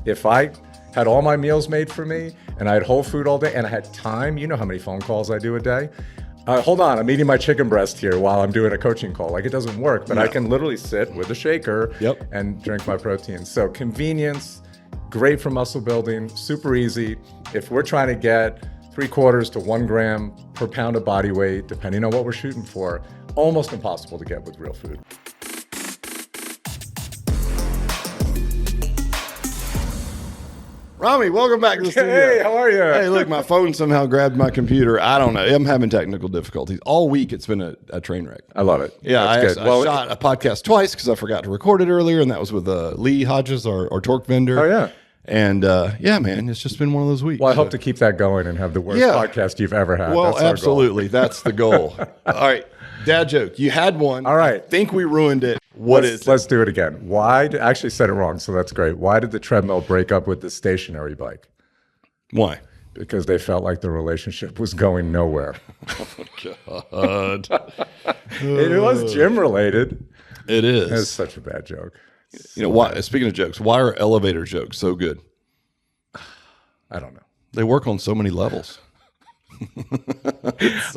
If I had all my meals made for me and I had whole food all day and I had time, you know how many phone calls I do a day? Hold on, I'm eating my chicken breast here while I'm doing a coaching call. Like, it doesn't work, but I can literally sit with a shaker and drink my protein. So convenience, great for muscle building, super easy. If we're trying to get 3/4 to 1 gram per pound of body weight, depending on what we're shooting for, almost impossible to get with real food. Rami, welcome back to the studio. Hey, how are you? Hey, look, my phone somehow grabbed my computer. I don't know. I'm having technical difficulties. All week, it's been a train wreck. I love it. Yeah, I shot a podcast twice because I forgot to record it earlier, and that was with Lee Hodges, our torque vendor. Oh, yeah. And yeah, man, it's just been one of those weeks. Well, I hope to keep that going and have the worst podcast you've ever had. Well, that's absolutely. That's the goal. All right. Dad joke. You had one. All right. I think we ruined it. Let's do it again. I actually said it wrong, so that's great. Why did the treadmill break up with the stationary bike? Why? Because they felt like the relationship was going nowhere. Oh, God. It was gym related. It is. It's such a bad joke. You know, why? Speaking of jokes, why are elevator jokes so good? I don't know. They work on so many levels.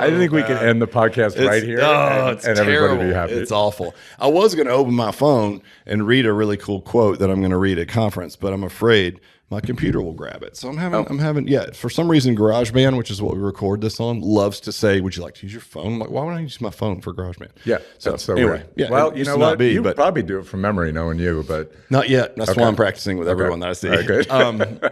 I think we can end the podcast right here and everybody be happy. It's awful. I was going to open my phone and read a really cool quote that I'm going to read at conference, but I'm afraid my computer will grab it. So I'm having, for some reason, GarageBand, which is what we record this on, loves to say, would you like to use your phone? I'm like, why would I use my phone for GarageBand? Yeah, that's so anyway, weird. Yeah, well, you know what? You probably do it from memory knowing you, but. Not yet. That's why I'm practicing with everyone that I see. All right, good.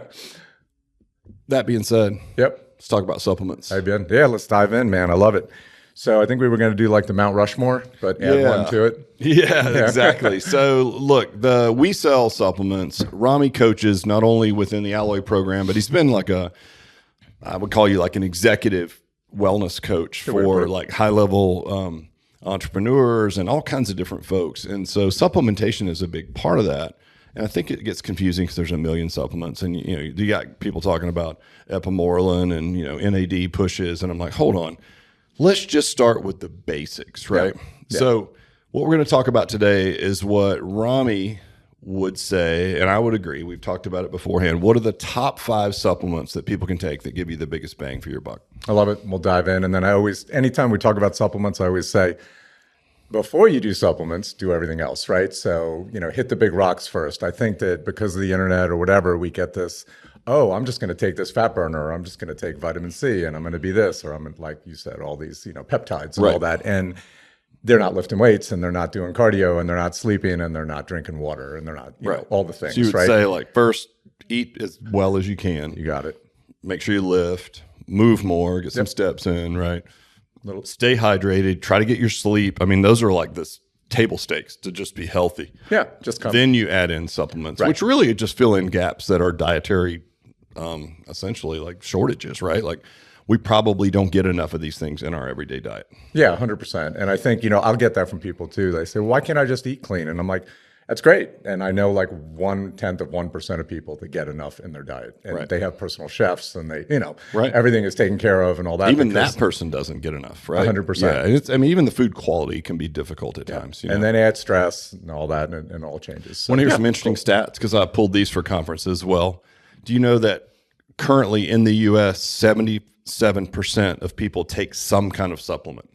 That being said. Yep. Let's talk about supplements. Yeah, let's dive in, man. I love it. So I think we were going to do like the Mount Rushmore, but add one to it. Yeah, exactly. So look, we sell supplements. Rami coaches not only within the Alloy program, but he's been like I would call you like an executive wellness coach for like high level entrepreneurs and all kinds of different folks. And so supplementation is a big part of that. And I think it gets confusing because there's a million supplements, and you got people talking about epimorelin and NAD pushes, and I'm like, hold on, let's just start with the basics, right? Yeah. So what we're going to talk about today is what Rami would say, and I would agree. We've talked about it beforehand. What are the top 5 supplements that people can take that give you the biggest bang for your buck? I love it. We'll dive in, and then anytime we talk about supplements, I always say, before you do supplements, do everything else, right? So, hit the big rocks first. I think that because of the internet or whatever, we get this, I'm just going to take this fat burner, or I'm just going to take vitamin C, and I'm going to be this, or I'm like you said, all these, peptides and all that. And they're not lifting weights, and they're not doing cardio, and they're not sleeping, and they're not drinking water, and they're not, all the things, so you would say, like, first, eat as well as you can. You got it. Make sure you lift, move more, get some steps in, right? Stay hydrated, try to get your sleep. I mean, those are like this table stakes to just be healthy. Yeah, just come. Then you add in supplements, which really just fill in gaps that are dietary, essentially like shortages, right? Like we probably don't get enough of these things in our everyday diet. Yeah, 100%. And I think, I'll get that from people too. They say, well, why can't I just eat clean? And I'm like, that's great. And I know like 1/10% of people that get enough in their diet, and they have personal chefs, and they, everything is taken care of and all that. Even that person doesn't get enough, right? 100%. Yeah, even the food quality can be difficult at times. And then add stress and all that, and it all changes. So, want to hear some interesting stats? Because I pulled these for conferences as well. Do you know that currently in the U.S., 77% of people take some kind of supplement?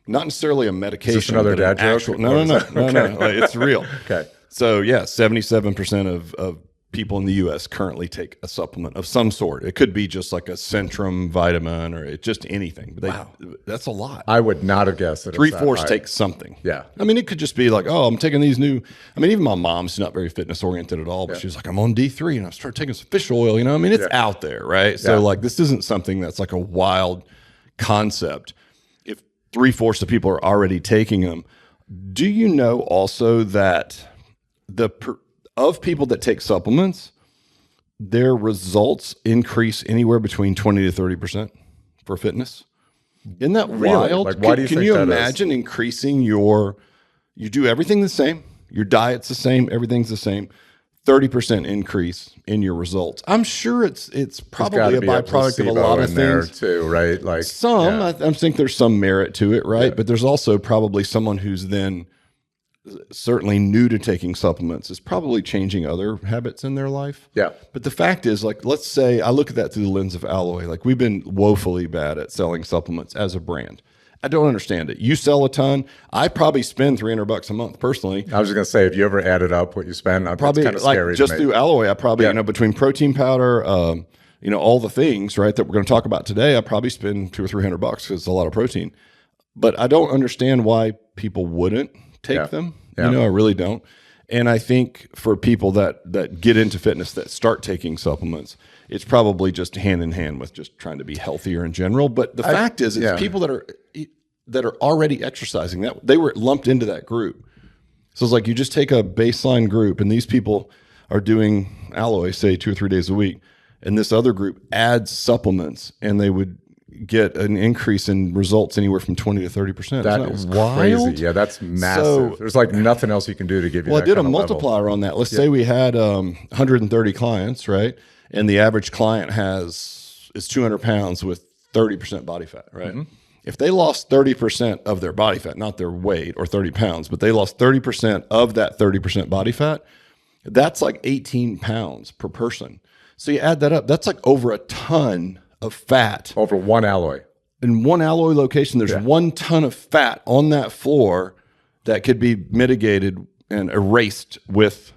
Not necessarily a medication. Is this another dad joke? No. Like, it's real. Okay. So 77% of people in the U.S. currently take a supplement of some sort. It could be just like a Centrum vitamin or just anything. But that's a lot. I would not have guessed that. 3/4 take something. Yeah. I mean, it could just be like, I'm taking these new. I mean, even my mom's not very fitness oriented at all, but she's like, I'm on D3 and I started taking some fish oil. I mean, it's out there, right? So like, this isn't something that's like a wild concept. 3/4 of people are already taking them. Do you know also that of people that take supplements, their results increase anywhere between 20 to 30% for fitness? Isn't that wild? Like, why do you think that is? Can you imagine increasing you do everything the same, your diet's the same, everything's the same, 30% increase in your results. I'm sure it's probably a byproduct of a lot of things there too, right? Like I think there's some merit to it, right? Yeah. But there's also probably someone who's then certainly new to taking supplements is probably changing other habits in their life. Yeah. But the fact is, like, let's say I look at that through the lens of Alloy. Like, we've been woefully bad at selling supplements as a brand. I don't understand it. You sell a ton. I probably spend $300 a month personally. I was just gonna say, if you ever added up what you spend, Probably kind of like scary just to me. through Alloy, I probably, between protein powder, all the things, right, that we're going to talk about today, I probably spend $200 or $300 because it's a lot of protein. But I don't understand why people wouldn't take them. Yeah. I really don't. And I think for people that get into fitness, that start taking supplements, it's probably just hand in hand with just trying to be healthier in general. But the fact is, it's people that are already exercising, that they were lumped into that group. So it's like you just take a baseline group, and these people are doing Alloy, say 2 or 3 days a week, and this other group adds supplements, and they would get an increase in results anywhere from 20 to 30%. That is crazy. Yeah, that's massive. So, there's like nothing else you can do to give you. Well, that I did a kind of multiplier on that. Let's say we had 130 clients, right? And the average client is 200 pounds with 30% body fat, right? Mm-hmm. If they lost 30% of their body fat, not their weight or 30 pounds, but they lost 30% of that 30% body fat, that's like 18 pounds per person. So you add that up, that's like over a ton of fat. Over one Alloy. In one Alloy location, there's 1 ton of fat on that floor that could be mitigated and erased with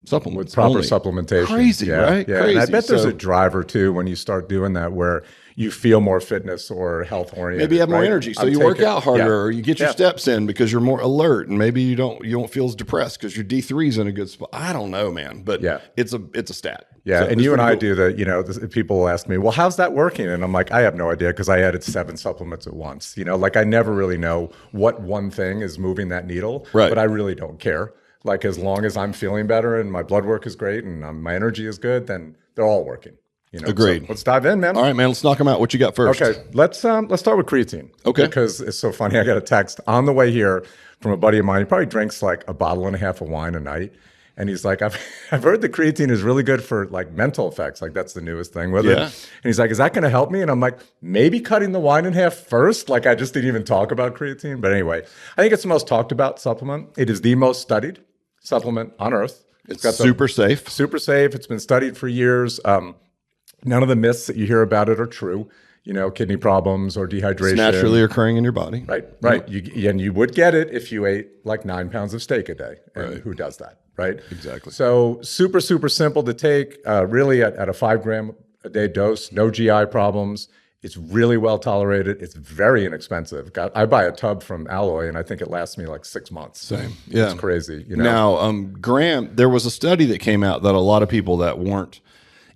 supplements. With proper supplementation. Crazy, right? Yeah. Crazy. And I bet there's a driver too when you start doing that where you feel more fitness or health oriented. Maybe you have more energy, so you work out harder, or you get your steps in because you're more alert, and maybe you don't feel as depressed because your D3 is in a good spot. I don't know, man, but it's a stat. Yeah, so and you and I do that. People ask me, well, how's that working? And I'm like, I have no idea because I added 7 supplements at once. Like I never really know what one thing is moving that needle, but I really don't care. Like as long as I'm feeling better and my blood work is great and my energy is good, then they're all working. Agreed. So let's dive in, man. All right, man. Let's knock them out. What you got first? Okay, let's start with creatine. Okay. Because it's so funny. I got a text on the way here from a buddy of mine. He probably drinks like a bottle and a half of wine a night. And he's like, I've heard the creatine is really good for like mental effects. Like that's the newest thing with it. And he's like, is that going to help me? And I'm like, maybe cutting the wine in half first. Like I just didn't even talk about creatine. But anyway, I think it's the most talked about supplement. It is the most studied supplement on earth. It's got super safe. Super safe. It's been studied for years. None of the myths that you hear about it are true. Kidney problems or dehydration. It's naturally occurring in your body. Right. You would get it if you ate like 9 pounds of steak a day. And who does that, right? Exactly. So super, super simple to take, really at a 5 gram a day dose, no GI problems. It's really well tolerated. It's very inexpensive. I buy a tub from Alloy, and I think it lasts me like 6 months. Same. Yeah. It's crazy. Now, Graham, there was a study that came out that a lot of people that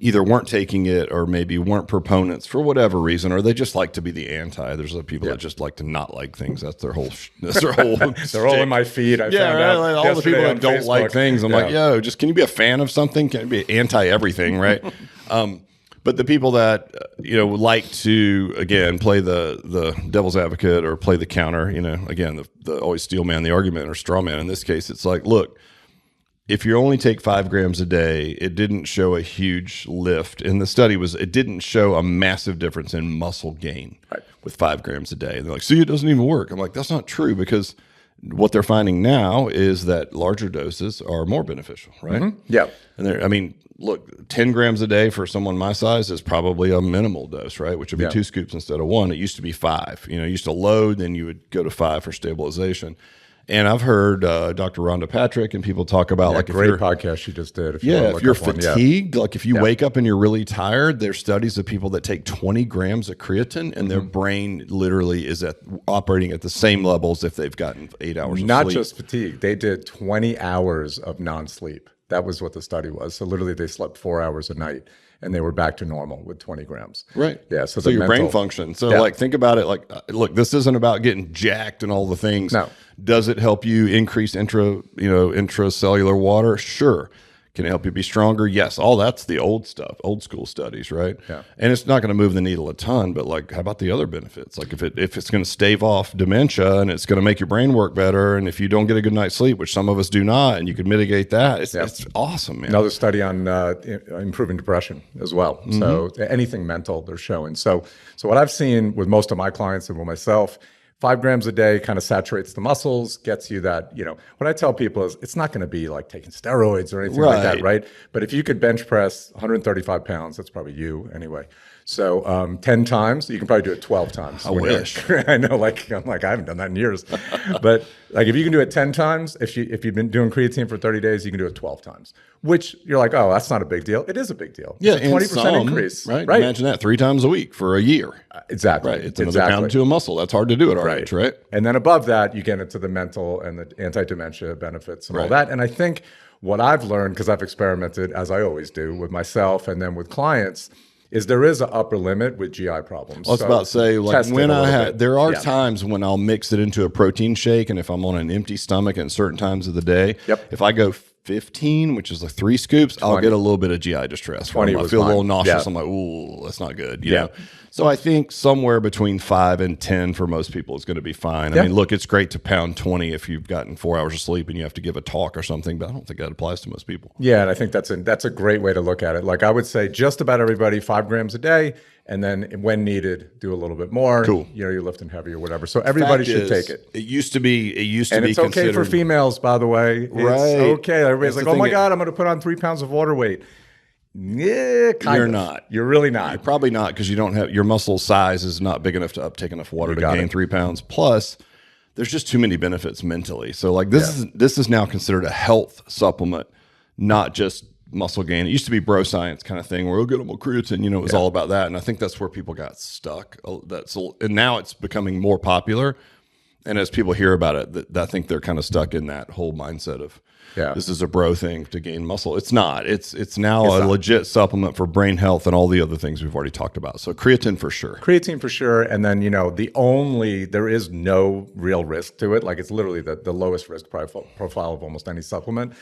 either weren't taking it or maybe weren't proponents for whatever reason, or they just like to be the anti. There's other people that just like to not like things. That's their whole. They're all in my feed. I found out like all the people that don't like things. I'm like, just can you be a fan of something? Can you be anti everything, right? But the people that like to again play the devil's advocate or play the counter, again the always steel man the argument or straw man. In this case, it's like, look, if you only take 5 grams a day, it didn't show a huge lift. And the study it didn't show a massive difference in muscle gain with 5 grams a day. And they're like, see, it doesn't even work. I'm like, that's not true because what they're finding now is that larger doses are more beneficial, right? Mm-hmm. Yeah. And look, 10 grams a day for someone my size is probably a minimal dose, right? Which would be 2 scoops instead of 1. It used to be 5. You used to load, then you would go to 5 for stabilization. And I've heard Dr. Rhonda Patrick and people talk about like great podcast she just did. If you're fatigued, like if you wake up and you're really tired, there's studies of people that take 20 grams of creatine and their brain literally is operating at the same levels if they've gotten 8 hours of sleep. Not just fatigue. They did 20 hours of non-sleep. That was what the study was. So literally they slept 4 hours a night and they were back to normal with 20 grams. Right. Yeah. So your brain function. So like, think about it. Like, look, this isn't about getting jacked and all the things. No. Does it help you increase intracellular water? Sure. Can it help you be stronger? Yes. All that's the old stuff, old school studies, right? Yeah. And it's not going to move the needle a ton, but like, how about the other benefits? Like if it's going to stave off dementia and it's going to make your brain work better, and if you don't get a good night's sleep, which some of us do not, and you can mitigate that, it's awesome, man. Another study on improving depression as well. Mm-hmm. So anything mental they're showing. So what I've seen with most of my clients and with myself, 5 grams a day kind of saturates the muscles, gets you that, what I tell people is it's not going to be like taking steroids or anything like that, right? But if you could bench press 135 pounds, that's probably you anyway. So 10 times, you can probably do it 12 times. I wish. I know, I'm like, I haven't done that in years. But like if you can do it 10 times, if you've been doing creatine for 30 days, you can do it 12 times. Which you're like, oh, that's not a big deal. It is a big deal. Yeah, it's a 20% increase. Right? Imagine that 3 times a week for a year. Exactly. Right. It's another pound to a muscle. That's hard to do at our age, right? And then above that, you get into the mental and the anti-dementia benefits and all that. And I think what I've learned, because I've experimented, as I always do, with myself and then with clients, is there is an upper limit with GI problems. I was about to say, like when there are times when I'll mix it into a protein shake, and if I'm on an empty stomach at certain times of the day, if I go 15, which is like 3 scoops, 20. I'll get a little bit of GI distress. 20 I feel a little nauseous. I'm like, ooh, that's not good. You know? So I think somewhere between 5 and 10 for most people is going to be fine. I mean, look, it's great to pound 20 if you've gotten 4 hours of sleep and you have to give a talk or something, but I don't think that applies to most people. Yeah, and I think that's a great way to look at it. Like I would say just about everybody 5 grams a day, and then when needed, do a little bit more. Cool. You're lifting heavy or whatever. So everybody should take it. It used to be and it's okay for females, by the way. It's okay. Everybody's like, oh my God, I'm going to put on 3 pounds of water weight. Yeah, you're not. You're really not. You're probably not, because you don't have your muscle size is not big enough to uptake enough water to gain 3 pounds. Plus, there's just too many benefits mentally. So like this is now considered a health supplement, not just muscle gain. It used to be bro science kind of thing where we'll get them a creatine, it was all about that. And I think that's where people got stuck. And now it's becoming more popular. And as people hear about it, I think they're kind of stuck in that whole mindset of this is a bro thing to gain muscle. It's not. It's now a legit supplement for brain health and all the other things we've already talked about. So creatine for sure. Creatine for sure. And then, there is no real risk to it. Like it's literally the lowest risk profile of almost any supplement.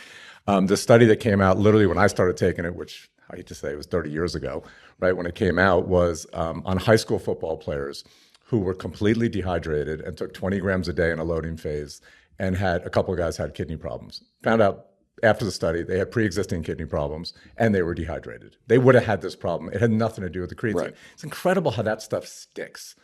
The study that came out literally when I started taking it, which I hate to say it was 30 years ago, right, when it came out, was on high school football players who were completely dehydrated and took 20 grams a day in a loading phase, and a couple of guys had kidney problems. Found out after the study they had pre-existing kidney problems and they were dehydrated. They would have had this problem. It had nothing to do with the creatine. Right. It's incredible how that stuff sticks.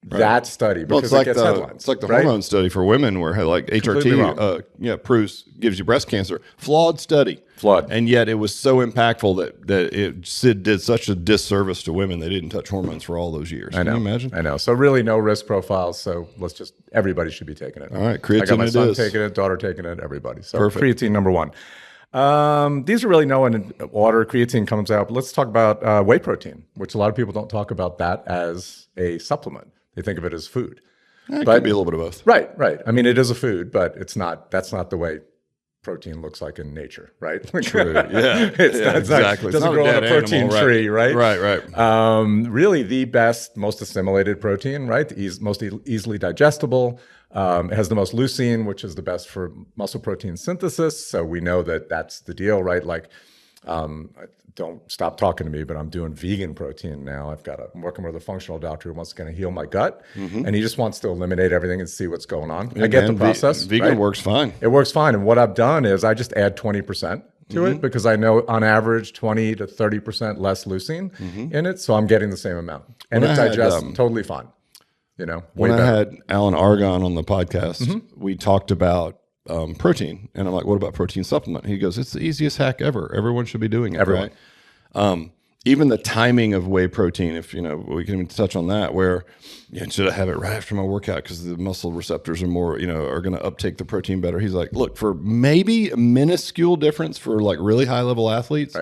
Right. That study, because it gets headlines. It's like the hormone study for women where like HRT proves gives you breast cancer. Flawed study. And yet it was so impactful that it did such a disservice to women. They didn't touch hormones for all those years. Can you imagine? I know. So really no risk profiles. So everybody should be taking it. All right. Creatine. I got my son taking it, daughter taking it, everybody. So creatine number 1. These are really no one in order. Creatine comes out. But let's talk about whey protein, which a lot of people don't talk about that as a supplement. They think of it as food. It could be a little bit of both. Right. I mean, it is a food, but it's not. That's not the way protein looks like in nature, right? True. Yeah. Exactly. It doesn't grow on a protein tree, right? Right. Really, the best, most assimilated protein, right? Most easily digestible. It has the most leucine, which is the best for muscle protein synthesis. So we know that that's the deal, right? Like, don't stop talking to me, but I'm doing vegan protein now. I'm working with a functional doctor who wants to kind of heal my gut, and he just wants to eliminate everything and see what's going on. I get the process. Vegan works fine. It works fine. And what I've done is I just add 20% to it, because I know on average 20 to 30% less leucine in it. So I'm getting the same amount. And it digests totally fine. When I had Alan Argon on the podcast, we talked about protein, and I'm like, what about protein supplement? He goes, it's the easiest hack ever. Everyone should be doing it. Everyone. Right? Even the timing of whey protein, if we can even touch on that, where should I have it right after my workout because the muscle receptors are more, are going to uptake the protein better. He's like, look, for maybe a minuscule difference for like really high level athletes,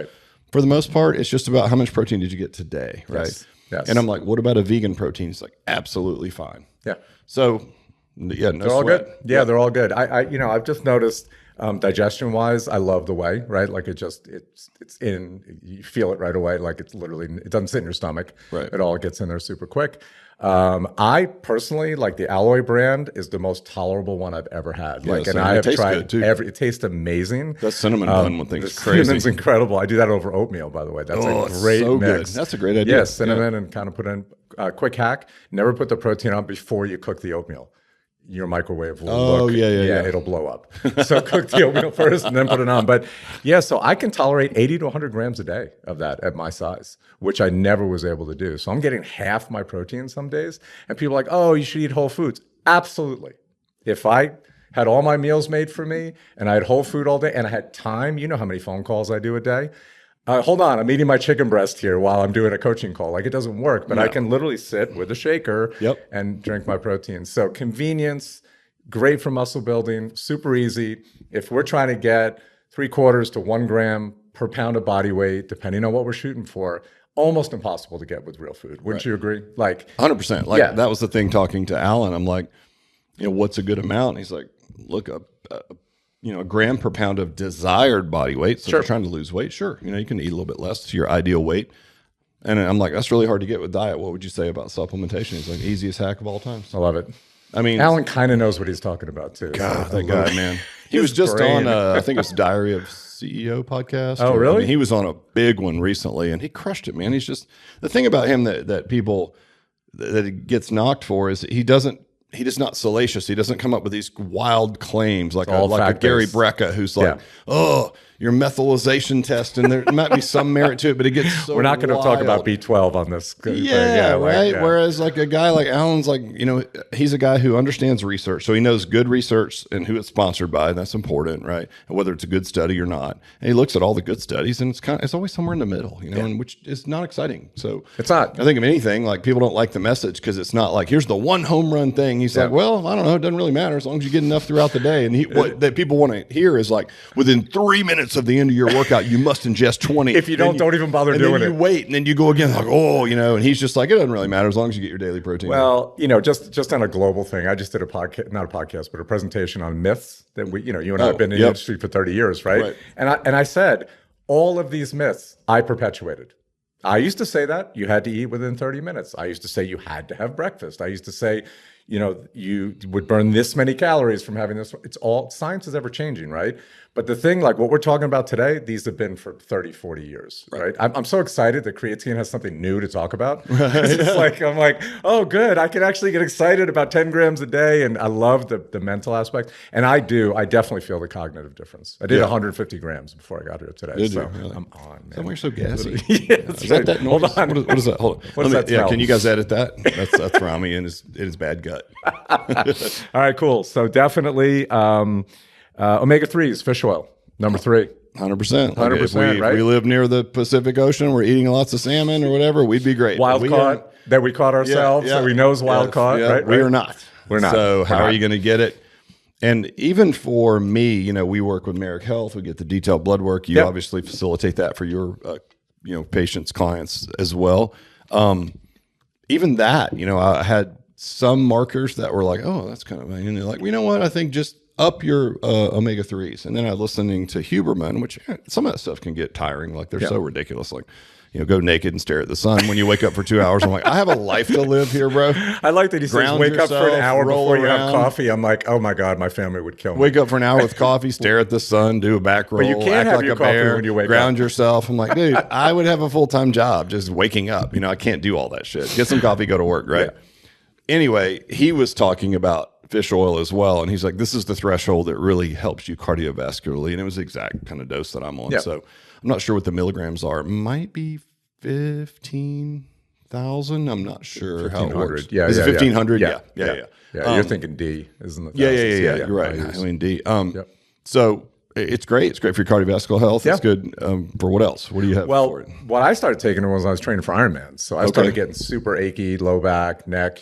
for the most part, it's just about how much protein did you get today, right? Yes. And I'm like, what about a vegan protein? He's like, absolutely fine. Yeah. So they're all good. Yeah, they're all good. I've just noticed digestion wise, I love the whey, right? Like it's in, you feel it right away. Like it doesn't sit in your stomach. Right. It all gets in there super quick. I personally like the Alloy brand is the most tolerable one I've ever had. I have tried it tastes amazing. That cinnamon bun one thing's crazy. Cinnamon's incredible. I do that over oatmeal, by the way. That's a great mix. Good. That's a great idea. Yes, cinnamon and kind of put in a quick hack. Never put the protein on before you cook the oatmeal. Your microwave will it'll blow up. So cook the oatmeal first and then put it on. But so I can tolerate 80 to 100 grams a day of that at my size, which I never was able to do. So I'm getting half my protein some days. And people are like, oh, you should eat whole foods. Absolutely. If I had all my meals made for me and I had whole food all day and I had time, you know how many phone calls I do a day. Hold on, I'm eating my chicken breast here while I'm doing a coaching call. Like, it doesn't work, but I can literally sit with a shaker and drink my protein. So convenience, great for muscle building, super easy. If we're trying to get 3/4 to 1 gram per pound of body weight, depending on what we're shooting for, almost impossible to get with real food. Wouldn't you agree? Like 100%. Like that was the thing talking to Alan. I'm like, what's a good amount? And he's like, look, a gram per pound of desired body weight. So if you're trying to lose weight, sure. You can eat a little bit less to your ideal weight. And I'm like, that's really hard to get with diet. What would you say about supplementation? He's like, easiest hack of all time. I love it. I mean, Alan kind of knows what he's talking about too. God, that guy, man. He was just on, I think it's Diary of CEO podcast. Oh, really? I mean, he was on a big one recently, and he crushed it, man. He's just, the thing about him that people, that he gets knocked for is he is not salacious. He doesn't come up with these wild claims like a Gary Brecka who's like, oh, your methylization test, and there might be some merit to it, but it gets so We're not going to talk about B12 on this. Right? Whereas like a guy like Alan's like, he's a guy who understands research. So he knows good research and who it's sponsored by. And that's important, right? And whether it's a good study or not. And he looks at all the good studies, and it's always somewhere in the middle, and which is not exciting. So it's not. I think if anything, like, people don't like the message because it's not like, here's the one home run thing. He's like, well, I don't know. It doesn't really matter as long as you get enough throughout the day. And what that people want to hear is like, within 3 minutes of the end of your workout, you must ingest 20. If you don't even bother doing it. And then you wait, and then you go again, like, and he's just like, it doesn't really matter as long as you get your daily protein. Well, just on a global thing, I just did not a podcast, but a presentation on myths that you and I have been in the industry for 30 years, right? And I said, all of these myths I perpetuated. I used to say that you had to eat within 30 minutes. I used to say you had to have breakfast. I used to say, you would burn this many calories from having this. It's all, science is ever changing, right? But the thing, like what we're talking about today, these have been for 30, 40 years, right? I'm so excited that creatine has something new to talk about. It's like, I'm like, oh, good. I can actually get excited about 10 grams a day. And I love the mental aspect. And I definitely feel the cognitive difference. I did 150 grams before I got here today. Did so really? I'm on, man. Somewhere so gassy. Is that noise? Hold on. What is that? Hold on. What does that smell? Can you guys edit that? That's Rami and his bad gut. All right, cool. So definitely omega-3s, fish oil. Number 3. 100%. 100%, If we live near the Pacific Ocean, we're eating lots of salmon or whatever, we'd be great. Wild caught that we caught ourselves, that we know is wild caught, right? We are not. We're not. So how are you going to get it? And even for me, we work with Merrick Health. We get the detailed blood work. You obviously facilitate that for your patients, clients as well. Even that, I had some markers that were like, oh, that's kind of, and they're like, you know what? I think just up your omega-3s. And then I was listening to Huberman, which some of that stuff can get tiring. Like, they're so ridiculous. Like, go naked and stare at the sun when you wake up for 2 hours. I'm like, I have a life to live here, bro. I like that he says, wake up for an hour before you have coffee. I'm like, oh my God, my family would kill me. Wake up for an hour with coffee, stare at the sun, do a back roll, but you can't have like your a coffee bear, when you wake ground up. yourself. I'm like, dude, I would have a full-time job just waking up. I can't do all that shit. Get some coffee, go to work, right? Yeah. Anyway, he was talking about fish oil as well. And he's like, this is the threshold that really helps you cardiovascularly. And it was the exact kind of dose that I'm on. So I'm not sure what the milligrams are. It might be 15,000. I'm not sure how it works. Yeah. Is it 1,500? Yeah. You're thinking D, isn't it? Yeah. You're right. I mean, D. So it's great. It's great for your cardiovascular health. It's good for what else? What do you have for it? What I started taking was I was training for Ironman. So I started getting super achy, low back, neck,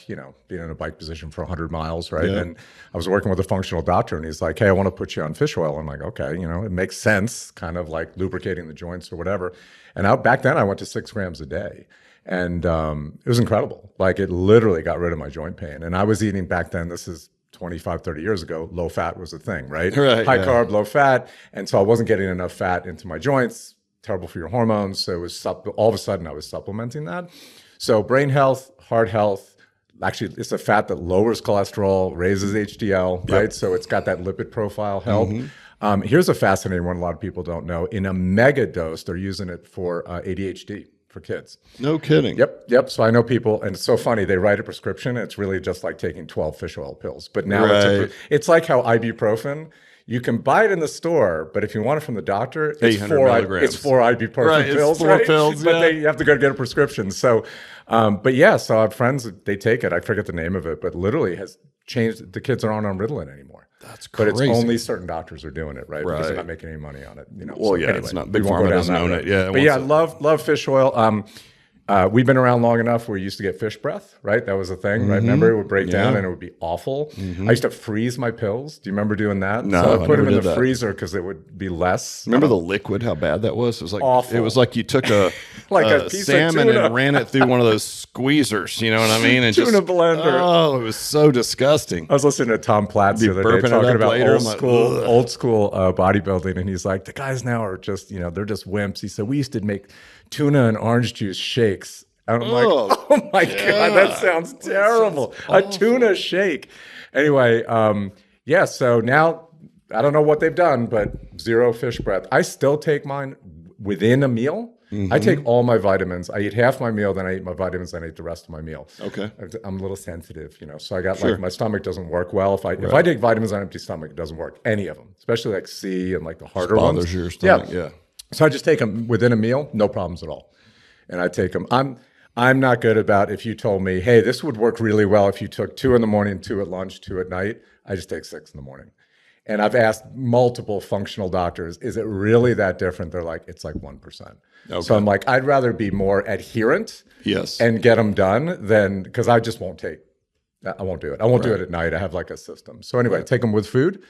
being in a bike position for 100 miles, right? And I was working with a functional doctor, and he's like, hey, I want to put you on fish oil. I'm like, okay, it makes sense, kind of like lubricating the joints or whatever. And back then I went to 6 grams a day. And it was incredible. Like, it literally got rid of my joint pain. And I was eating back then, this is 25, 30 years ago, low fat was a thing, right? High carb, low fat. And so I wasn't getting enough fat into my joints, terrible for your hormones. So it was all of a sudden I was supplementing that. So brain health, heart health, actually it's a fat that lowers cholesterol, raises HDL, right? So it's got that lipid profile help. Here's a fascinating one a lot of people don't know. In a mega dose, they're using it for ADHD. For kids. No kidding. Yep. So I know people, and it's so funny, they write a prescription, and it's really just like taking 12 fish oil pills. But now it's like how ibuprofen, You can buy it in the store, but if you want it from the doctor, it's 800 milligrams. It's 4 ibuprofen Right, it's pills, 4 right? pills, But yeah. you have to go get a prescription. So, but yeah, so I have friends, they take it. I forget the name of it, but literally has changed. The kids aren't on Ritalin anymore. That's But crazy. it's only certain doctors are doing it, right? Because they're Right. not making any money on it. Well, yeah, it's not- Big we won't Pharma go down doesn't that own road. it. Yeah, But yeah, I once love fish oil. We've been around long enough where we used to get fish breath, right? That was a thing, right? Remember, it would break down and it would be awful. I used to freeze my pills. Do you remember doing that? No, so I I put never them in did the that. freezer because it would be less. Remember the liquid? How bad that was? It was like Awful. It was like you took a Like a piece of salmon tuna. and ran it through one of those squeezers. You know what I mean? And Tuna blender. Oh, it was so disgusting. I was listening to Tom Platz the other burping day it talking up about later. I'm like, ugh. old school bodybuilding, and he's like, the guys now are just, they're just wimps. He said we used to make tuna and orange juice shakes. And I'm like, oh my God, that sounds terrible. A tuna shake. Anyway, yeah, so now I don't know what they've done, but zero fish breath. I still take mine within a meal. I take all my vitamins. I eat half my meal, then I eat my vitamins, then I eat the rest of my meal. Okay. I'm a little sensitive, so I got like my stomach doesn't work well. If I take vitamins on empty stomach, it doesn't work. Any of them, especially like C and like the harder ones. Bothers your stomach. Yeah. So I just take them within a meal, no problems at all. And I take them. I'm not good about if you told me, hey, this would work really well if you took 2 in the morning, 2 at lunch, 2 at night. I just take 6 in the morning. And I've asked multiple functional doctors, is it really that different? They're like, it's like 1%. Okay. So I'm like, I'd rather be more adherent and get them done than, because I just won't take, I won't do it. I won't do it at night. I have like a system. So anyway, take them with food.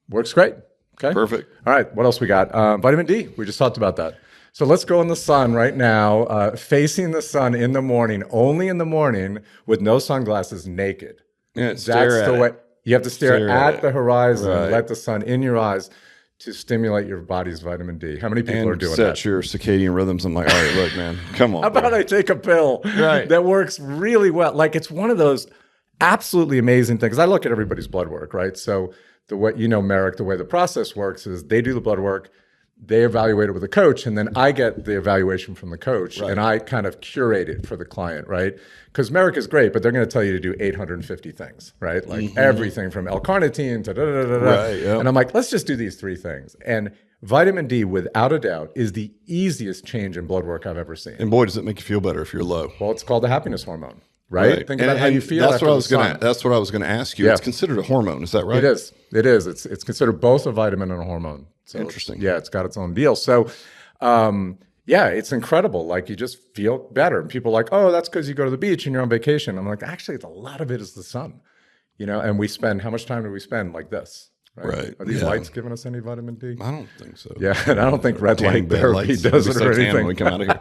Works great. Okay. Perfect. All right. What else we got? Vitamin D. We just talked about that. So let's go in the sun right now, facing the sun in the morning, only in the morning with no sunglasses, naked. Yeah, That's the way. You have to stare at the horizon, Right. let the sun in your eyes to stimulate your body's vitamin D. How many people are doing set that? your circadian rhythms. I'm like, all right, look, man, come on. How about bro. I take a pill that works really well? Like it's one of those absolutely amazing things. I look at everybody's blood work, right? So the way, Merrick, the way the process works is they do the blood work, they evaluate it with a coach, and then I get the evaluation from the coach, and I kind of curate it for the client, right? Because Merrick is great, but they're going to tell you to do 850 things, right? Like everything from L-carnitine to da-da-da-da-da. Right, yep. And I'm like, let's just do these 3 things. And vitamin D, without a doubt, is the easiest change in blood work I've ever seen. And boy, does it make you feel better if you're low. Well, it's called the happiness hormone, right? Think about how you feel That's after what I the was going sun. to. That's what I was going to ask you. Yeah. It's considered a hormone. Is that right? It is. It is. It's considered both a vitamin and a hormone. So, Interesting. Yeah, it's got its own deal. So, yeah, it's incredible. Like you just feel better. And people are like, oh, that's because you go to the beach and you're on vacation. I'm like, actually, a lot of it is the sun. And we spend, how much time do we spend like this? Right. Are these lights giving us any vitamin D? I don't think so. Yeah, and I don't think red light therapy does it or When anything. we come out of here.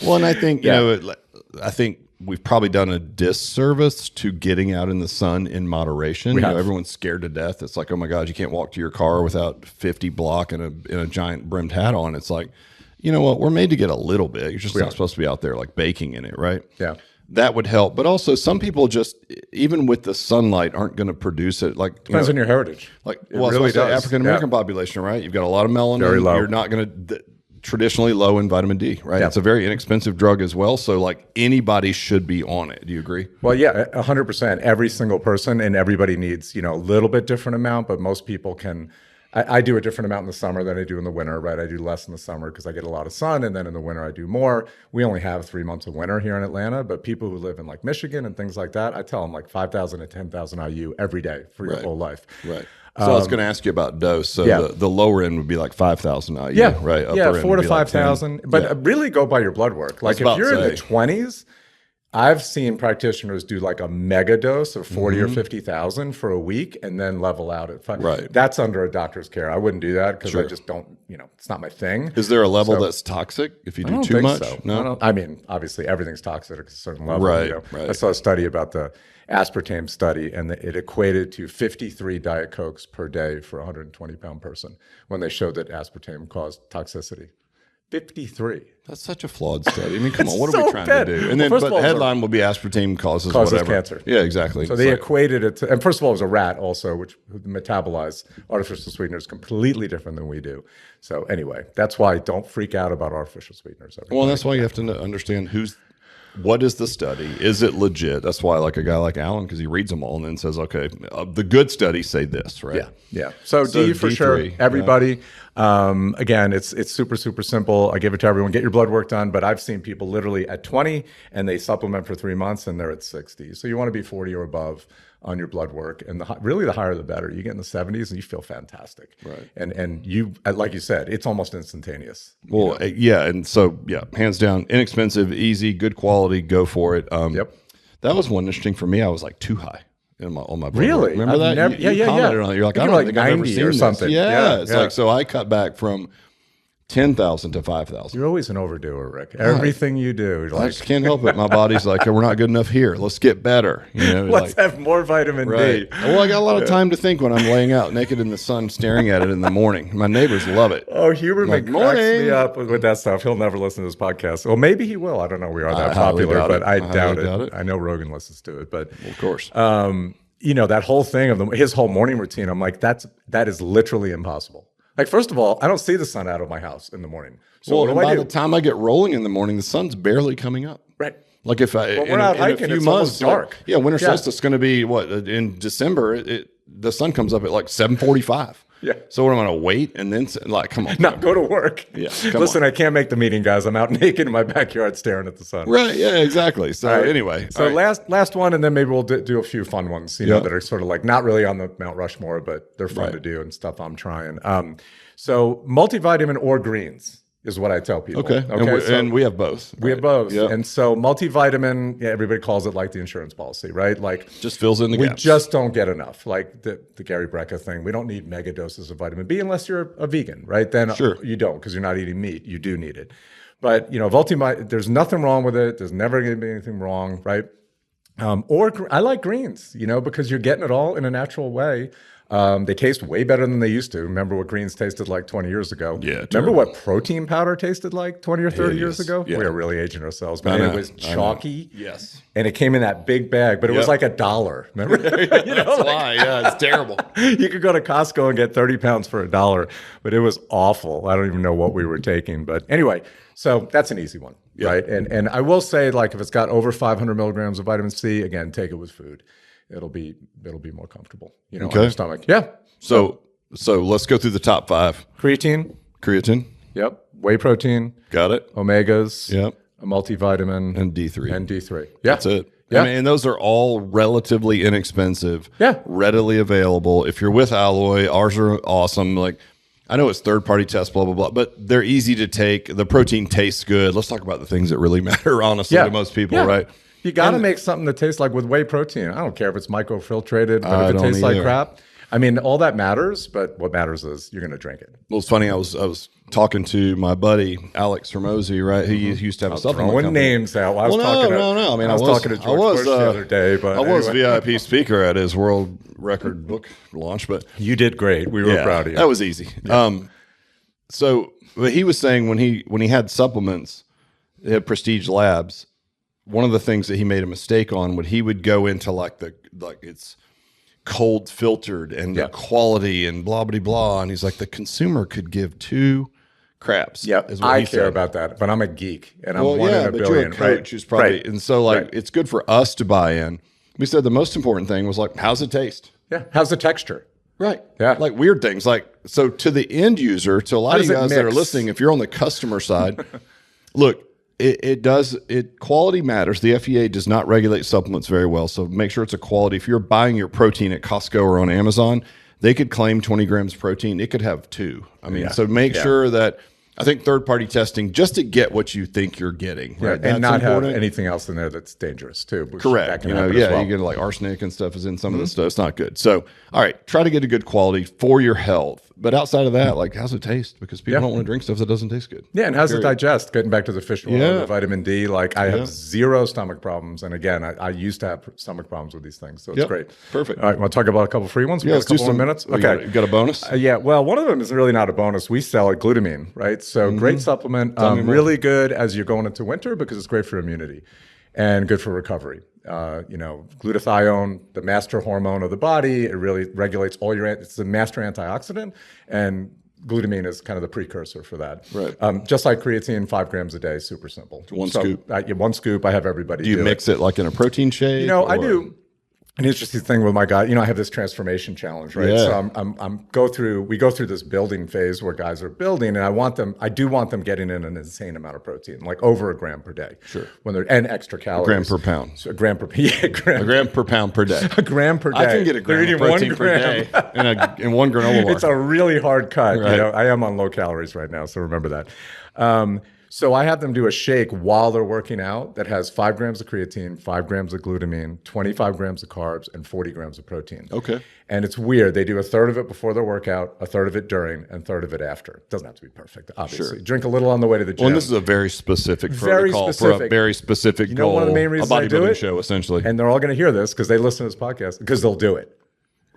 Well, and I think I think we've probably done a disservice to getting out in the sun in moderation. Everyone's scared to death. It's like, oh my God, you can't walk to your car without 50 block and a giant brimmed hat on. It's like, you know what? We're made to get a little bit. You're just not supposed to be out there like baking in it, right? Yeah. That would help. But also some people just, even with the sunlight, aren't going to produce it. Like Depends on your heritage. Like, It well, really it's the does. African-American population, right? You've got a lot of melanin. Very low. You're not going to, traditionally low in vitamin D, right? Yeah. It's a very inexpensive drug as well. So like anybody should be on it. Do you agree? Well, yeah, 100%. Every single person and everybody needs, a little bit different amount, but most people can. I do a different amount in the summer than I do in the winter, right? I do less in the summer because I get a lot of sun, and then in the winter I do more. We only have 3 months of winter here in Atlanta, but people who live in like Michigan and things like that, I tell them like 5,000 to 10,000 IU every day for your whole life. Right. So I was going to ask you about dose. So the lower end would be like 5,000 IU, right? Yeah, Upper end 4,000 would to be like 5,000. But really go by your blood work. Like if you're in the 20s, I've seen practitioners do like a mega dose of 40 or 50,000 for a week and then level out at 5. Right. That's under a doctor's care. I wouldn't do that because I just don't, it's not my thing. Is there a level that's toxic if you do too much? So. No. I mean, obviously everything's toxic at a certain level. Right, I saw a study about the aspartame study, and it equated to 53 Diet Cokes per day for a 120-pound person when they showed that aspartame caused toxicity. 53. That's such a flawed study. I mean, come on, what are so we trying bad. to do? And Well, then, first of but all, the headline will be aspartame causes whatever. cancer. Yeah, exactly. So they equated it to, and first of all, it was a rat also, which metabolize artificial sweeteners completely different than we do. So anyway, that's why don't freak out about artificial sweeteners. Well, that's why you have to understand what is the study? Is it legit? That's why I like a guy like Alan, because he reads them all and then says, okay, the good studies say this, right? Yeah. So D for D3, sure, everybody. Again, it's super, super simple. I give it to everyone. Get your blood work done. But I've seen people literally at 20 and they supplement for 3 months and they're at 60. So you want to be 40 or above on your blood work. And really the higher the better. You get in the 70s and you feel fantastic. Right. And you, like you said, it's almost instantaneous. Well, yeah. And so, hands down, inexpensive, easy, good quality, go for it. Yep. That was one interesting for me. I was like too high. On my blood really? work. Remember that? You commented on it. You're like, I don't don't think I've ever 90 seen or something. This. Yeah. It's like, so I cut back from 10,000 to 5,000. You're always an overdoer, Rick. Everything you do, I just can't help it. My body's like, we're not good enough here. Let's get better. Let's have more vitamin D. Well, I got a lot of time to think when I'm laying out naked in the sun, staring at it in the morning. My neighbors love it. Oh, Huberman cracks me up with that stuff. He'll never listen to this podcast. Well, maybe he will. I don't know. We are that popular, but I doubt it. I know Rogan listens to it, but of course. That whole thing of his whole morning routine, I'm like, that is literally impossible. Like, first of all, I don't see the sun out of my house in the morning. So by the time I get rolling in the morning, the sun's barely coming up. Right. Like if we're out hiking, it's almost dark. Winter solstice is going to be what in December. The sun comes up at like 7:45. Yeah. So what am I going to wait and then come on? No, go to work. Yeah. Listen, I can't make the meeting, guys. I'm out naked in my backyard staring at the sun. Right. Yeah. Exactly. So anyway. So last one, and then maybe we'll do a few fun ones. That are sort of like not really on the Mount Rushmore, but they're fun to do and stuff I'm trying. So multivitamin or greens is what I tell people. Okay. And we have both. We have both. Yep. And so multivitamin, everybody calls it like the insurance policy, right? Like just fills in the gaps. We just don't get enough. Like the Gary Brecka thing. We don't need mega doses of vitamin B unless you're a vegan, right? Then you don't, because you're not eating meat. You do need it. But, there's nothing wrong with it. There's never going to be anything wrong, right? Or I like greens, because you're getting it all in a natural way. They taste way better than they used to. Remember what greens tasted like 20 years ago? Yeah. Remember what protein powder tasted like 20 or 30 years ago? Yeah. We are really aging ourselves. But it was chalky. Yes. And it came in that big bag, but it was like $1. Remember? That's why. Yeah, it's terrible. You could go to Costco and get 30 pounds for $1, but it was awful. I don't even know what we were taking. But anyway, so that's an easy one, right? And I will say, like, if it's got over 500 milligrams of vitamin C, again, take it with food. It'll be more comfortable, on your stomach. Yeah. So let's go through the top 5. Creatine. Yep. Whey protein. Got it. Omegas. Yep. A multivitamin. And D3. Yeah. That's it. Yeah. And those are all relatively inexpensive. Yeah. Readily available. If you're with Alloy, ours are awesome. Like, I know it's third-party tests, blah, blah, blah, but they're easy to take. The protein tastes good. Let's talk about the things that really matter, honestly, to most people, right? You got to make something that tastes like with whey protein. I don't care if it's microfiltrated, but if it tastes like crap, I mean, all that matters. But what matters is you're going to drink it. Well, it's funny. I was talking to my buddy Alex Hormozy, right? He used to have a supplement throwing company. names out. I mean, I was talking to George Bush the other day, but I was VIP speaker at his world record book launch. But you did great. We were proud of you. That was easy. Yeah. But he was saying when he had supplements at Prestige Labs, one of the things that he made a mistake on when he would go into like it's cold filtered and the quality and blah blah blah, and he's like, the consumer could give 2 craps. Yeah, I care about that, but I'm a geek and I'm one in a billion. You're a coach who's probably and so it's good for us to buy in. We said the most important thing was like, how's it taste? Yeah, how's the texture? Right. Yeah. Like weird things. Like, so to the end user, to a lot of you guys that are listening, if you're on the customer side, look. Quality matters. The FDA does not regulate supplements very well, so make sure it's a quality. If you're buying your protein at Costco or on Amazon, they could claim 20 grams of protein. It could have 2. I mean, so make sure that, I think third-party testing, just to get what you think you're getting. Right? And not have anything else in there that's dangerous, too. Correct. You get like arsenic and stuff is in some of this stuff. It's not good. So, all right, try to get a good quality for your health. But outside of that, like, how's it taste? Because people don't want to drink stuff that doesn't taste good. Yeah, and how's it digest? Getting back to the fish oil, the vitamin D, like I have 0 stomach problems. And again, I used to have stomach problems with these things, so it's great. Perfect. All right, want to talk about a couple free ones? We got a couple more minutes? Okay. You got a bonus? Well, one of them is really not a bonus. We sell it, glutamine, right? So great supplement, really good as you're going into winter because it's great for immunity and good for recovery. Glutathione, the master hormone of the body, it really regulates all your, it's the master antioxidant, and glutamine is kind of the precursor for that. Right. Just like creatine, 5 grams a day, super simple. One scoop. One scoop. I have everybody Do you mix it like in a protein shake? You know, I do. An interesting thing with my guy, you know, I have this transformation challenge, right? Yeah. So we go through this building phase where guys are building, and I do want them getting in an insane amount of protein, like over a gram per day. Sure. And extra calories. A gram per pound. So a gram per pound per day. A gram per day. I can get a gram of protein per day in one granola bar. It's a really hard cut. Right. You know, I am on low calories right now, so remember that. So I have them do a shake while they're working out that has 5 grams of creatine, 5 grams of glutamine, 25 grams of carbs, and 40 grams of protein. Okay. And it's weird. They do a third of it before their workout, a third of it during, and a third of it after. It doesn't have to be perfect, obviously. Sure. Drink a little on the way to the gym. Well, this is a very specific protocol for a very specific goal. One of the main reasons a I do bodybuilding it, show, essentially. And they're all going to hear this because they listen to this podcast because they'll do it.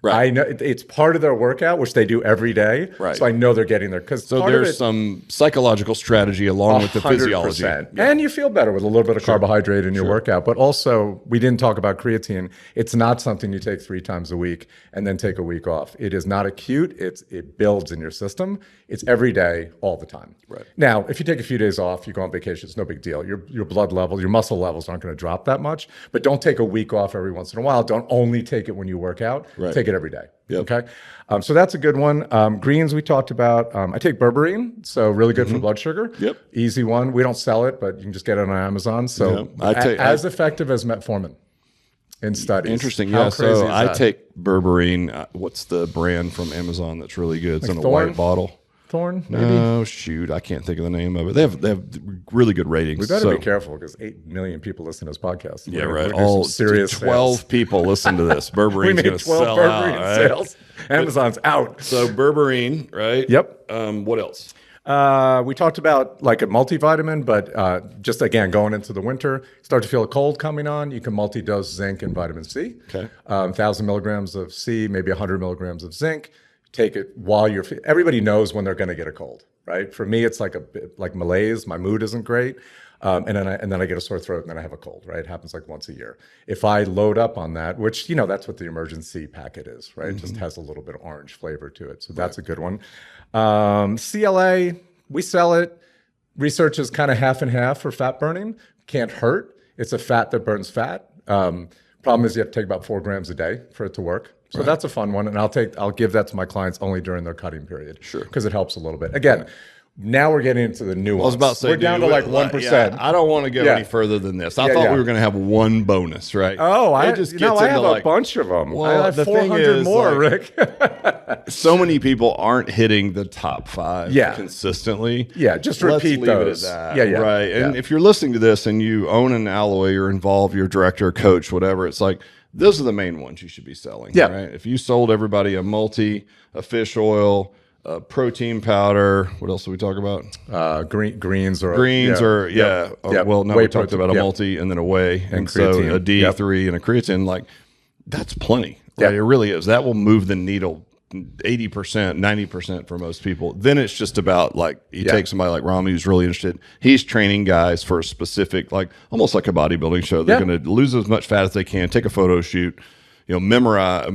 Right. I know it's part of their workout, which they do every day. Right. So I know they're getting there. So there's some psychological strategy along with the physiology. Yeah. And you feel better with a little bit of carbohydrate in your workout. But also, we didn't talk about creatine. It's not something you take 3 times a week and then take a week off. It is not acute. It builds in your system. It's every day, all the time. Right. Now, if you take a few days off, you go on vacation, it's no big deal. Your blood level, your muscle levels aren't going to drop that much. But don't take a week off every once in a while. Don't only take it when you work out. Right. Take it every day. Yep. Okay. So that's a good one. Greens we talked about. I take berberine, so really good for blood sugar. Yep. Easy one. We don't sell it, but you can just get it on Amazon. So as effective as metformin in studies. Interesting. How Yeah. crazy So is I that? take berberine. What's the brand from Amazon that's really good? It's Like in a Thorne? white bottle. Thorn, maybe? Oh shoot, I can't think of the name of it. They have really good ratings. We better be careful because 8 million people listen to this podcast. Yeah, We're right. gonna do All some serious 12 sales. people listen to this. We Berberine's made going to 12 sell berberine out. Right? sales. Amazon's out. So berberine, right? Yep. What else? We talked about like a multivitamin, but just again, going into the winter, start to feel a cold coming on, you can multi-dose zinc and vitamin C. Okay. 1,000 milligrams of C, maybe 100 milligrams of zinc. Take it while everybody knows when they're going to get a cold, right? For me, it's like like malaise. My mood isn't great. And then I get a sore throat and then I have a cold, right? It happens like once a year. If I load up on that, which, you know, that's what the emergency packet is, right? It just has a little bit of orange flavor to it. So that's a good one. CLA, we sell it. Research is kind of half and half for fat burning. Can't hurt. It's a fat that burns fat. Problem is you have to take about 4 grams a day for it to work. So that's a fun one. And I'll give that to my clients only during their cutting period. Sure. Because it helps a little bit. Again, now we're getting into the nuance. I was about to say, we're down to like 1%. Yeah, I don't want to go any further than this. I thought we were going to have one bonus, right? Oh, I have a bunch of them. Well, I have the 400 thing is, more, like, Rick. So many people aren't hitting the top 5 consistently. Yeah, just Let's repeat leave those. It at that. Yeah. Right. And if you're listening to this and you own an alloy, you're involved, you're a director, coach, whatever, it's like, those are the main ones you should be selling. Yeah. Right? If you sold everybody a fish oil, a protein powder, what else did we talk about? Greens or Well, now Whey we talked protein, about a multi and then a whey, and so creatine. a D3 and a creatine. Like that's plenty. Like, it really is. That will move the needle 80%, 90% for most people. Then it's just about like you take somebody like Rami who's really interested. He's training guys for a specific, like almost like a bodybuilding show. They're going to lose as much fat as they can, take a photo shoot, memorize.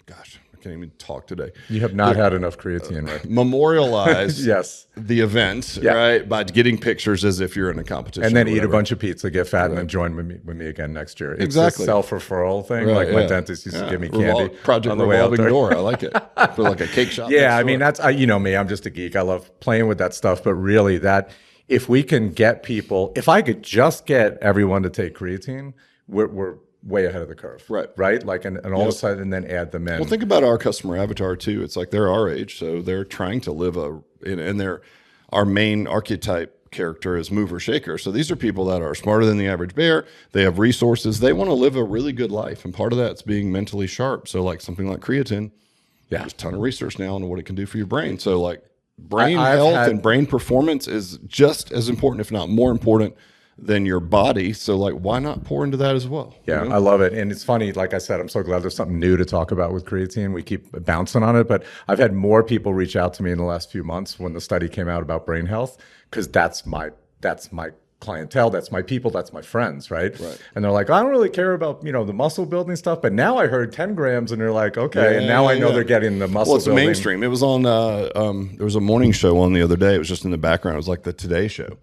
Gosh, I can't even talk today. You have not had enough creatine, right? Memorialize yes. the event, right? By getting pictures as if you're in a competition. And then eat a bunch of pizza, get fat, and then join with me again next year. It's Exactly. a self-referral thing. Right, like my dentist used to give me candy. Project on the way out Revolving there. Door. I like it. For like a cake shop. Yeah, I mean, that's, you know me, I'm just a geek. I love playing with that stuff. But really, that if we can get people, if I could just get everyone to take creatine, we're way ahead of the curve. Right? Like, and all of a sudden, and then add them in. Well, think about our customer avatar too. It's like they're our age, so they're trying to live our main archetype character is mover shaker. So these are people that are smarter than the average bear. They have resources. They want to live a really good life, and part of that's being mentally sharp. So like something like creatine, there's a ton of research now on what it can do for your brain. So like brain health and brain performance is just as important, if not more important, than your body. So like, why not pour into that as well? Yeah, I love it. And it's funny, like I said, I'm so glad there's something new to talk about with creatine. We keep bouncing on it, but I've had more people reach out to me in the last few months when the study came out about brain health, because that's my clientele, that's my people, that's my friends, right? Right. And they're like, I don't really care about, the muscle building stuff, but now I heard 10 grams and they're like, okay, and now I know they're getting the muscle Well, it's building. mainstream. It was on, there was a morning show on the other day. It was just in the background. It was like the Today Show.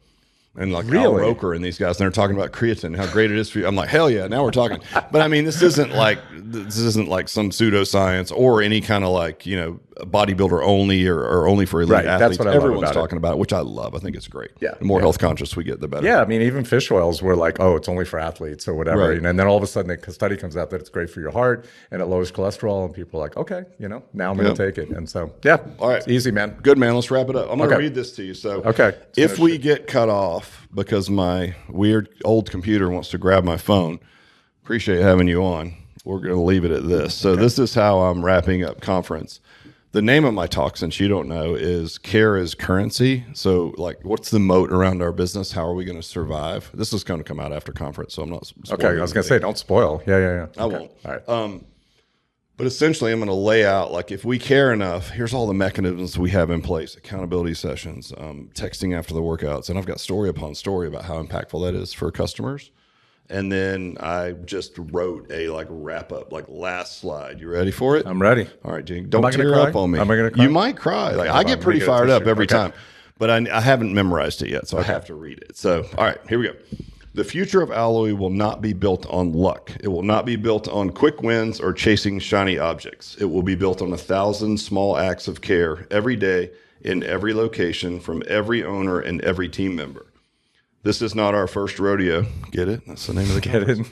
And like Al Roker and these guys, and they're talking about creatine, how great it is for you. I'm like, hell yeah, now we're talking. But I mean, this isn't like some pseudoscience or any kind of like, bodybuilder only or only for elite athletes. That's what I love Everyone's about talking about it, which I love. I think it's great. Yeah. The more health conscious we get, the better. Yeah, I mean, even fish oils were like, oh, it's only for athletes or whatever. Right. And then all of a sudden, a study comes out that it's great for your heart and it lowers cholesterol. And people are like, okay, now I'm going to take it. And so, yeah, all right, it's easy, man. Good, man. Let's wrap it up. I'm going to read this to you. So, if we get cut off because my weird old computer wants to grab my phone, appreciate having you on. We're going to leave it at this. So, this is how I'm wrapping up conference. The name of my talk, since you don't know, is Care is Currency. So, like, what's the moat around our business? How are we going to survive? This is going to come out after conference, so I'm not spoiling I was going to say, don't spoil. Yeah. I won't. All right. But essentially, I'm going to lay out, like, if we care enough, here's all the mechanisms we have in place, accountability sessions, texting after the workouts. And I've got story upon story about how impactful that is for customers. And then I just wrote a wrap up, last slide. You ready for it? I'm ready. All right, Gene. Don't tear up on me. Am I going to cry? You might cry. I get pretty fired up every time. But I haven't memorized it yet, so I have to read it. So, all right, here we go. The future of alloy will not be built on luck. It will not be built on quick wins or chasing shiny objects. It will be built on 1,000 small acts of care every day in every location from every owner and every team member. This is not our first rodeo. Get it? That's the name of the conference.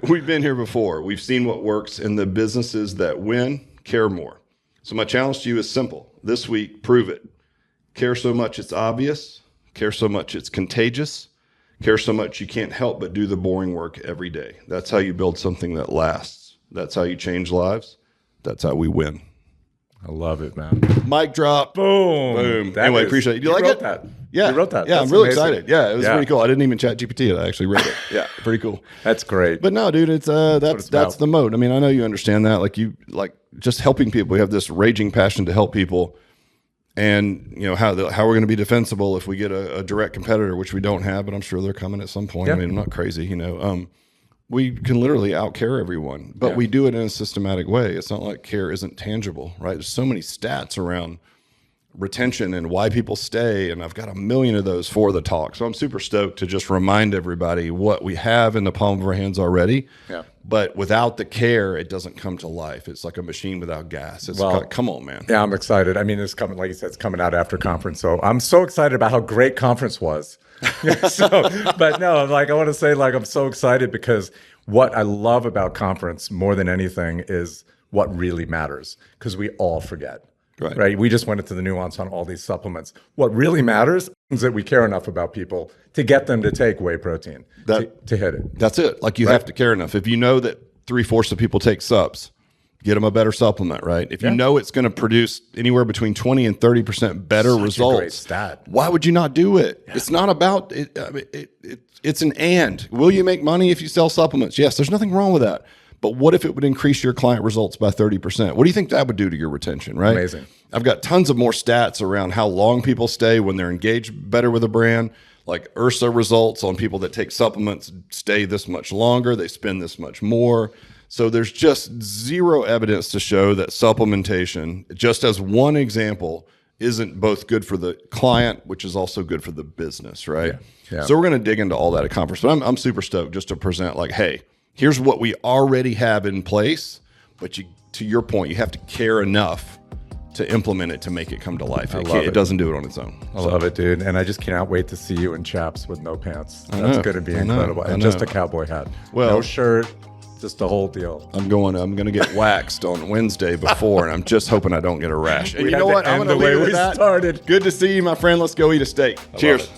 We've been here before. We've seen what works, and the businesses that win care more. So my challenge to you is simple. This week, prove it. Care so much it's obvious. Care so much it's contagious. Care so much you can't help but do the boring work every day. That's how you build something that lasts. That's how you change lives. That's how we win. I love it, man. Mic drop. Boom. Anyway, appreciate it. You like wrote it? That. Yeah. You wrote that. Yeah, That's I'm really amazing. excited. Yeah, it was pretty cool. I didn't even chat GPT it. I actually read it. Yeah, pretty cool. That's great. But no, dude, it's that's the mode. I mean, I know you understand that. Just helping people. We have this raging passion to help people. And how we're going to be defensible if we get a direct competitor, which we don't have, but I'm sure they're coming at some point. Yeah. I mean, I'm not crazy, we can literally outcare everyone, but we do it in a systematic way. It's not like care isn't tangible, right? There's so many stats around retention and why people stay, and I've got 1 million of those for the talk. So I'm super stoked to just remind everybody what we have in the palm of our hands already. Yeah. But without the care, it doesn't come to life. It's like a machine without gas. Come on, man. Yeah, I'm excited. I mean, it's coming, like you said, it's coming out after conference. So I'm so excited about how great conference was. But no, I want to say, I'm so excited because what I love about conference more than anything is what really matters, because we all forget. Right. We just went into the nuance on all these supplements. What really matters is that we care enough about people to get them to take whey protein, to hit it. That's it. You have to care enough. If you know that 3/4 of people take subs, get them a better supplement, right? If you know it's going to produce anywhere between 20 and 30% better results, a great stat. Why would you not do it? Yeah. It's not about it. It's an and. Will you make money if you sell supplements? Yes, there's nothing wrong with that. But what if it would increase your client results by 30%? What do you think that would do to your retention, right? Amazing. I've got tons of more stats around how long people stay when they're engaged better with a brand, like URSA results on people that take supplements stay this much longer, they spend this much more. So there's just zero evidence to show that supplementation, just as one example, isn't both good for the client, which is also good for the business, right? Yeah. So we're going to dig into all that at conference. But I'm super stoked just to present hey, here's what we already have in place, but to your point, you have to care enough to implement it to make it come to life. It doesn't do it on its own. I love it, dude. And I just cannot wait to see you in chaps with no pants. That's going to be incredible. And just a cowboy hat. Well, no shirt, just the whole deal. I'm going to get waxed on Wednesday before, and I'm just hoping I don't get a rash. And you know what? I'm going to leave it at that. Good to see you, my friend. Let's go eat a steak. Cheers.